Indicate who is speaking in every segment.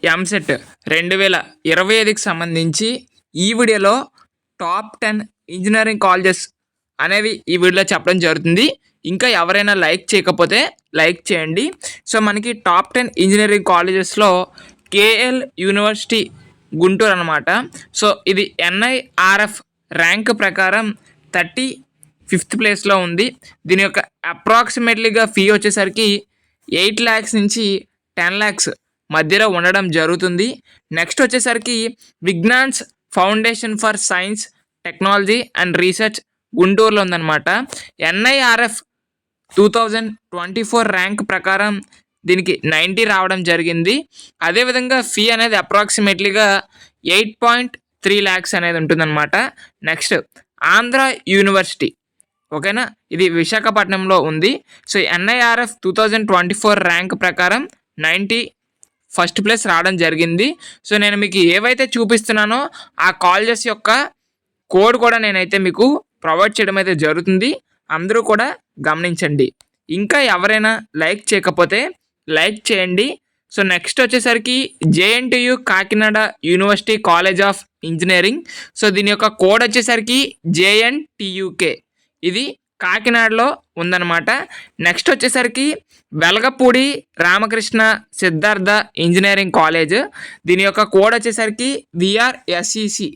Speaker 1: ఎంసెట్ 2025కి సంబంధించి ఈ వీడియోలో టాప్ 10 ఇంజనీరింగ్ కాలేజెస్ అనేవి ఈ వీడియోలో చెప్పడం జరుగుతుంది. ఇంకా ఎవరైనా లైక్ చేయకపోతే లైక్ చేయండి. సో మనకి టాప్ 10 ఇంజనీరింగ్ కాలేజెస్లో కేఎల్ యూనివర్సిటీ గుంటూరు అనమాట. సో ఇది ఎన్ఐఆర్ఎఫ్ ర్యాంక్ ప్రకారం 35th ప్లేస్లో ఉంది. దీని యొక్క అప్రాక్సిమేట్లీగా ఫీ వచ్చేసరికి 8 lakhs నుంచి 10 lakhs మధ్యలో ఉండడం జరుగుతుంది. నెక్స్ట్ వచ్చేసరికి Vignan's foundation for science technology and research గుంటూరులో ఉందన్నమాట. ఎన్ఐఆర్ఎఫ్ 2024 ర్యాంక్ ప్రకారం దీనికి 90 రావడం జరిగింది. అదేవిధంగా ఫీ అనేది అప్రాక్సిమేట్లీగా 8.3 lakhs అనేది ఉంటుందన్నమాట. నెక్స్ట్ ఆంధ్ర యూనివర్సిటీ, ఓకేనా, ఇది విశాఖపట్నంలో ఉంది. సో ఎన్ఐఆర్ఎఫ్ 2024 ర్యాంక్ ప్రకారం 91st ప్లేస్ రావడం జరిగింది. సో నేను మీకు ఏవైతే చూపిస్తున్నానో ఆ కాలేజెస్ యొక్క కోడ్ కూడా నేనైతే మీకు ప్రొవైడ్ చేయడం అయితే జరుగుతుంది. అందరూ కూడా గమనించండి. ఇంకా ఎవరైనా లైక్ చేయకపోతే లైక్ చేయండి. సో నెక్స్ట్ వచ్చేసరికి JNTU Kakinada university college of engineering. So దీని యొక్క కోడ్ వచ్చేసరికి జేఎన్టీయుకే, ఇది కాకినాడలో ఉందన్నమాట. నెక్స్ట్ వచ్చేసరికి వెలగపూడి రామకృష్ణ సిద్ధార్థ ఇంజనీరింగ్ కాలేజ్, దీని యొక్క కోడ్ వచ్చేసరికి విఆర్ఎస్ఈసి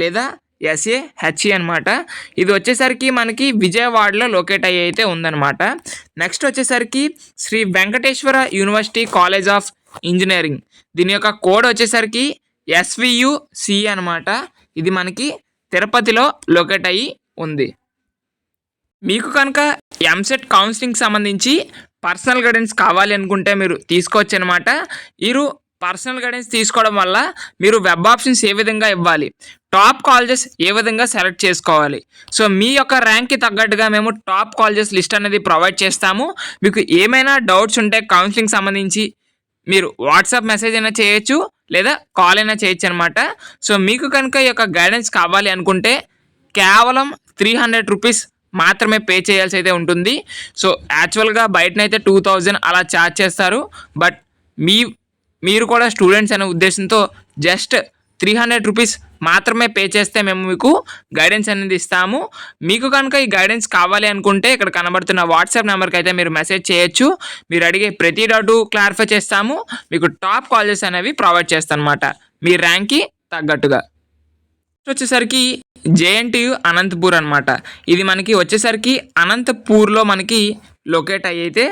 Speaker 1: లేదా ఎస్ఏహెచ్ఈ అనమాట. ఇది వచ్చేసరికి మనకి విజయవాడలో లొకేట్ అయ్యి అయితే ఉందన్నమాట. నెక్స్ట్ వచ్చేసరికి Shri Venkateswara university college of engineering, దీని యొక్క కోడ్ వచ్చేసరికి ఎస్వియుసి అనమాట. ఇది మనకి తిరుపతిలో లొకేట్ అయ్యి ఉంది. మీకు కనుక ఎంసెట్ కౌన్సిలింగ్ సంబంధించి పర్సనల్ గైడెన్స్ కావాలి అనుకుంటే మీరు తీసుకోవచ్చు అనమాట. మీరు పర్సనల్ గైడెన్స్ తీసుకోవడం వల్ల మీరు వెబ్ ఆప్షన్స్ ఏ విధంగా ఇవ్వాలి, టాప్ కాలేజెస్ ఏ విధంగా సెలెక్ట్ చేసుకోవాలి, సో మీ యొక్క ర్యాంక్కి తగ్గట్టుగా మేము టాప్ కాలేజెస్ లిస్ట్ అనేది ప్రొవైడ్ చేస్తాము. మీకు ఏమైనా డౌట్స్ ఉంటే కౌన్సిలింగ్ సంబంధించి మీరు వాట్సాప్ మెసేజ్ అయినా చేయొచ్చు లేదా కాల్ అయినా చేయొచ్చు అనమాట. సో మీకు కనుక ఈ యొక్క గైడెన్స్ కావాలి అనుకుంటే కేవలం 300 రూపీస్ మాత్రమే పే చేయాల్సి అయితే ఉంటుంది. సో యాక్చువల్గా బయటనైతే 2000 అలా ఛార్జ్ చేస్తారు. బట్ మీరు కూడా స్టూడెంట్స్ అనే ఉద్దేశంతో జస్ట్ 300 రూపీస్ మాత్రమే పే చేస్తే మేము మీకు గైడెన్స్ అనేది ఇస్తాము. మీకు కనుక ఈ గైడెన్స్ కావాలి అనుకుంటే ఇక్కడ కనబడుతున్న వాట్సాప్ నెంబర్కి అయితే మీరు మెసేజ్ చేయొచ్చు. మీరు అడిగే ప్రతి డౌట్ క్లారిఫై చేస్తాము. మీకు టాప్ కాలేజెస్ అనేవి ప్రొవైడ్ చేస్తాం అనమాట మీ ర్యాంక్కి తగ్గట్టుగా. వచ్చేసరికి జేఎన్టీయు అనంతపూర్ అనమాట. ఇది మనకి వచ్చేసరికి అనంతపూర్లో మనకి లొకేట్ అయితే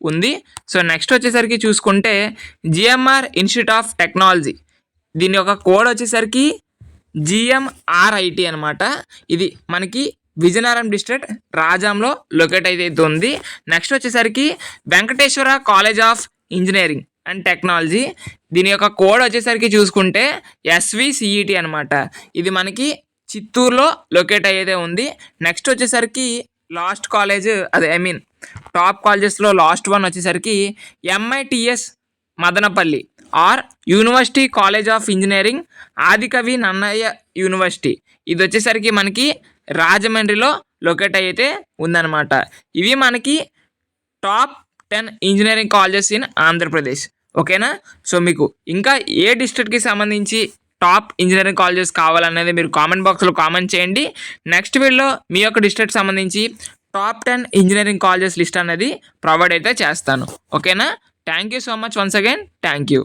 Speaker 1: ఉంది. సో నెక్స్ట్ వచ్చేసరికి చూసుకుంటే జిఎంఆర్ ఇన్స్టిట్యూట్ ఆఫ్ టెక్నాలజీ, దీని యొక్క కోడ్ వచ్చేసరికి జిఎంఆర్ఐటి అనమాట. ఇది మనకి విజయనగరం డిస్ట్రిక్ట్ రాజాంలో లొకేట్ అయితే ఉంది. నెక్స్ట్ వచ్చేసరికి Venkateswara college of engineering and technology, దీని యొక్క కోడ్ వచ్చేసరికి చూసుకుంటే ఎస్విసిఈటి అనమాట. ఇది మనకి చిత్తూరులో లొకేట్ అయితే ఉంది. నెక్స్ట్ వచ్చేసరికి లాస్ట్ కాలేజ్ టాప్ కాలేజెస్లో లాస్ట్ వన్ వచ్చేసరికి MITS Madanapalle or university college of engineering Adikavi Nannaya university, ఇది వచ్చేసరికి మనకి రాజమండ్రిలో లొకేట్ అయితే ఉందన్నమాట. ఇవి మనకి top 10 engineering colleges in Andhra Pradesh, ఓకేనా. సో మీకు ఇంకా ఏ డిస్ట్రిక్ట్కి సంబంధించి టాప్ ఇంజనీరింగ్ కాలేజెస్ కావాలనేది మీరు కామెంట్ బాక్స్లో కామెంట్ చేయండి. నెక్స్ట్ వీడియోలో మీ యొక్క డిస్ట్రిక్ట్ సంబంధించి టాప్ 10 ఇంజనీరింగ్ కాలేజెస్ లిస్ట్ అనేది ప్రొవైడ్ అయితే చేస్తాను, ఓకేనా. Thank you so much once again, thank you.